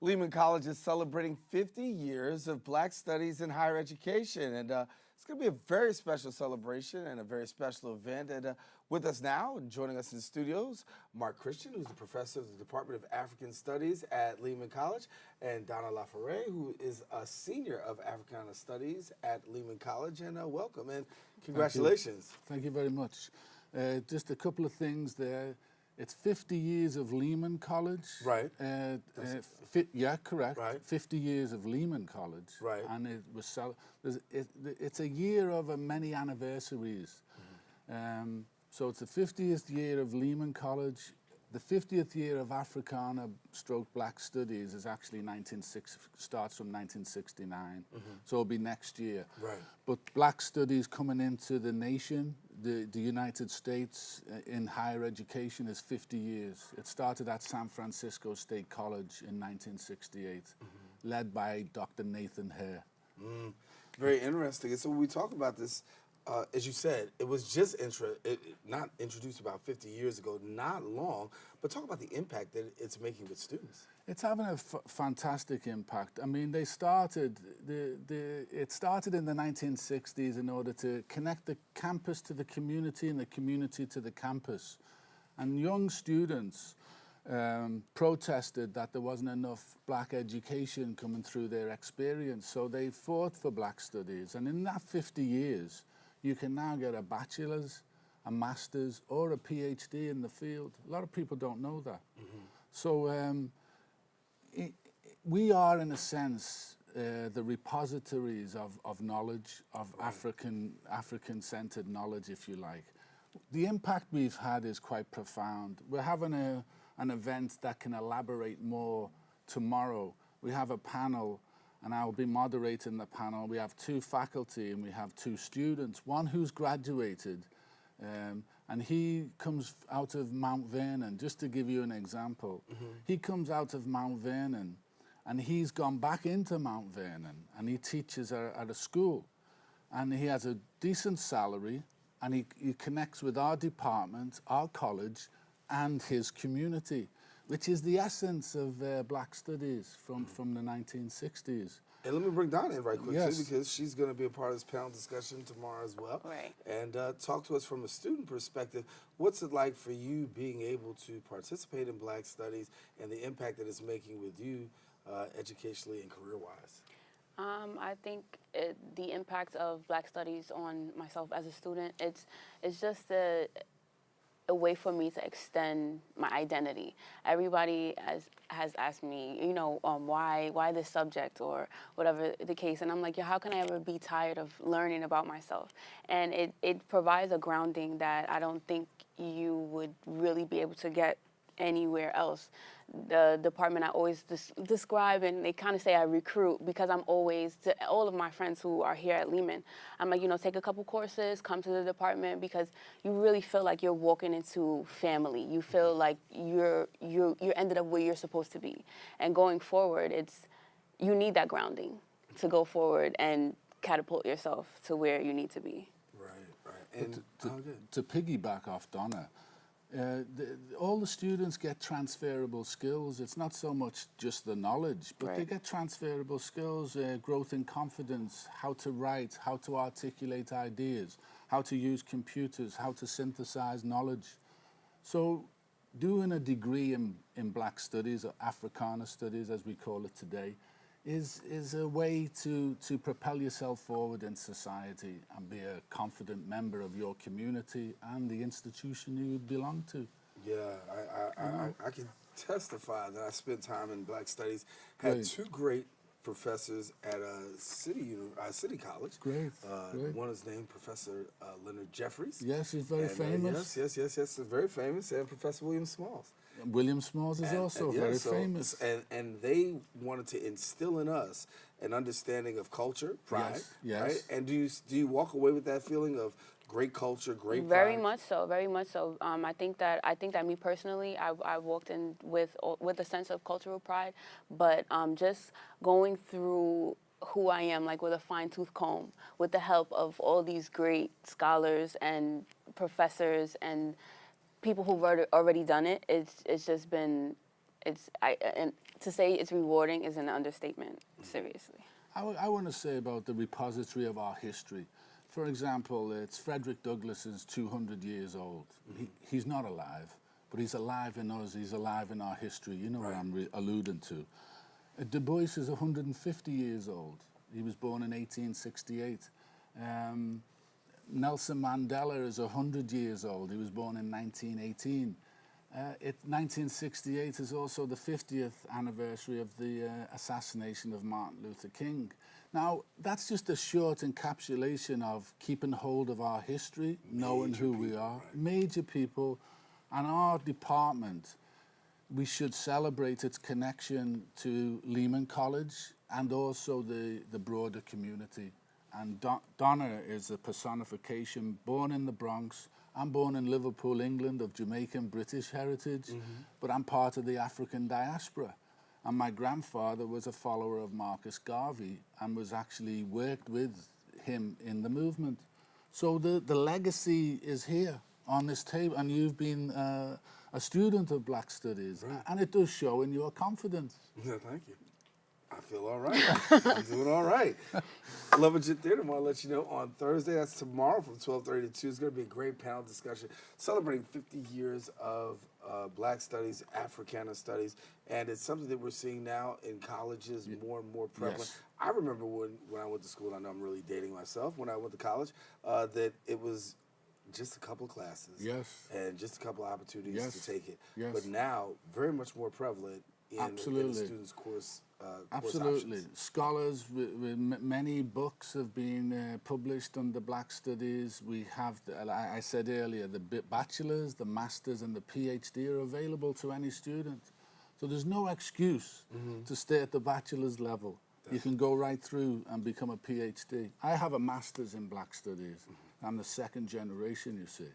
Lehman College is celebrating 50 years of Black studies in higher education, and it's going to be a very special celebration and a very special event. And with us now, and joining us in the studios, Mark Christian, who's a professor of the Department of African Studies at Lehman College, and Donna Laforey, who is a senior of Africana Studies at Lehman College. And welcome and congratulations. Thank you very much. Just a couple of things there. It's 50 years of Lehman College. Right. Yeah, correct. Right. 50 years of Lehman College. Right. And it was it's a year of many anniversaries. Mm-hmm. So it's the 50th year of Lehman College. The 50th year of Africana / Black Studies is actually starts from 1969. Mm-hmm. So it'll be next year. Right. But Black Studies coming into the nation, the United States, in higher education is 50 years. It started at San Francisco State College in 1968, led by Dr. Nathan Hare. Very interesting. And so when we talk about this, as you said, it was just not introduced about 50 years ago, not long, but talk about the impact that it's making with students. It's having a fantastic impact. I mean, it started in the 1960s in order to connect the campus to the community and the community to the campus. And young students protested that there wasn't enough Black education coming through their experience, so they fought for Black studies. And in that 50 years, you can now get a bachelor's, a master's, or a PhD in the field. A lot of people don't know that. Mm-hmm. So we are, in a sense, the repositories of knowledge, of African-centered knowledge, if you like. The impact we've had is quite profound. We're having an event that can elaborate more tomorrow. We have a panel, and I'll be moderating the panel. We have 2 faculty and we have 2 students, one who's graduated, and he comes out of Mount Vernon. Just to give you an example, he comes out of Mount Vernon and he's gone back into Mount Vernon and he teaches at a school, and he has a decent salary, and he connects with our department, our college, and his community, which is the essence of Black studies from the 1960s. And let me bring Donna in right quick, yes, too, because she's going to be a part of this panel discussion tomorrow as well. Right. And talk to us from a student perspective. What's it like for you being able to participate in Black studies and the impact that it's making with you educationally and career-wise? I think the impact of Black studies on myself as a student, it's just a way for me to extend my identity. Everybody has asked me, why this subject or whatever the case, and I'm like, how can I ever be tired of learning about myself? And it provides a grounding that I don't think you would really be able to get anywhere else. The department I always describe, and they kind of say I recruit, because I'm always, to all of my friends who are here at Lehman, I'm like, take a couple courses, come to the department, because you really feel like you're walking into family. You feel like you're ended up where you're supposed to be. And going forward, you need that grounding to go forward and catapult yourself to where you need to be. Right. And to piggyback off Donna, all the students get transferable skills. It's not so much just the knowledge, but they get transferable skills, growth in confidence, how to write, how to articulate ideas, how to use computers, how to synthesize knowledge. So doing a degree in Black studies, or Africana studies as we call it today, is a way to propel yourself forward in society and be a confident member of your community and the institution you belong to. Yeah, I can testify that I spent time in Black studies, had 2 great professors at City College. Great. One is named Professor Leonard Jeffries. Yes, he's very famous. Yes, very famous, and Professor William Smalls. William Smalls is also very famous. And they wanted to instill in us an understanding of culture, pride, yes. Right? And do you walk away with that feeling of great culture, great pride? Very much so, very much so. I think that me personally, I walked in with a sense of cultural pride, but just going through who I am, like with a fine-tooth comb, with the help of all these great scholars and professors and people who've already done it, it's just been and to say it's rewarding is an understatement. Seriously. I want to say about the repository of our history. For example, it's Frederick Douglass is 200 years old. He's not alive, but he's alive in us. He's alive in our history. You know what I'm alluding to. Du Bois is 150 years old. He was born in 1868. Nelson Mandela is 100 years old. He was born in 1918. 1968 is also the 50th anniversary of the assassination of Martin Luther King. Now, that's just a short encapsulation of keeping hold of our history, knowing who we are, major people, and our department. We should celebrate its connection to Lehman College and also the broader community. And Donna is a personification, born in the Bronx. I'm born in Liverpool, England, of Jamaican British heritage, but I'm part of the African diaspora. And my grandfather was a follower of Marcus Garvey and was actually worked with him in the movement. So the legacy is here on this table, and you've been a student of Black Studies, and it does show in your confidence. Yeah, thank you. I feel all right. I'm doing all right. Lehman Theater, I want to let you know on Thursday, that's tomorrow from 12:30 to 2, it's going to be a great panel discussion celebrating 50 years of Black Studies, Africana Studies, and it's something that we're seeing now in colleges more and more prevalent. Yes. I remember when I went to school, and I know I'm really dating myself, when I went to college, that it was just a couple of classes and just a couple of opportunities to take it. But now, very much more prevalent in the students' course. Absolutely. Scholars, many books have been published under Black Studies. We have, I said earlier, the bachelor's, the master's, and the PhD are available to any student. So there's no excuse to stay at the bachelor's level. You can go right through and become a PhD. I have a master's in Black Studies. I'm the second generation, you see.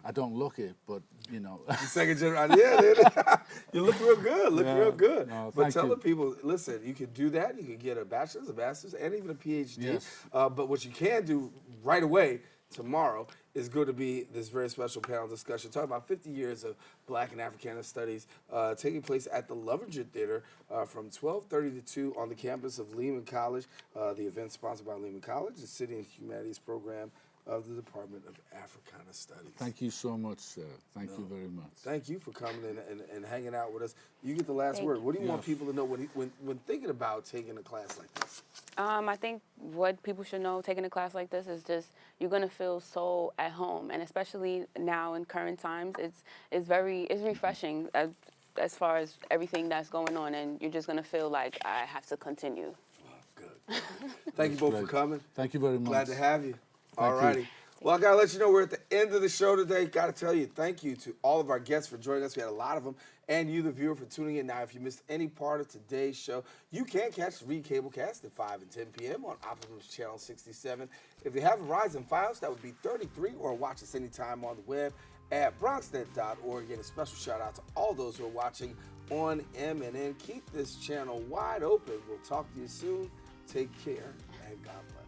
I don't look it, but, you know. The second generation, yeah. You look real good, real good. No, but tell the people, listen, you can do that. You can get a bachelor's, a master's, and even a PhD. Yes. But what you can do right away tomorrow is going to be this very special panel discussion talking about 50 years of Black and Africana Studies taking place at the Lehman Theater from 12:30 to 2 on the campus of Lehman College. The event sponsored by Lehman College, the City and Humanities Program of the Department of Africana Studies. Thank you so much, sir. Thank you very much. Thank you for coming in and hanging out with us. You get the last word. What do you want people to know when thinking about taking a class like this? I think what people should know taking a class like this is just you're gonna feel so at home, and especially now in current times, it's refreshing as far as everything that's going on, and you're just gonna feel like I have to continue. Good. Thank you both for coming. Thank you very much. Glad to have you. All Thank you. righty. Well, I got to let you know we're at the end of the show today. Got to tell you, thank you to all of our guests for joining us. We had a lot of them. And you, the viewer, for tuning in. Now, if you missed any part of today's show, you can catch the Cablecast at 5 and 10 p.m. on Optimum's Channel 67. If you have Verizon Fios, that would be 33, or watch us anytime on the web at Bronxnet.org. Again, a special shout-out to all those who are watching on MNN. Keep this channel wide open. We'll talk to you soon. Take care, and God bless.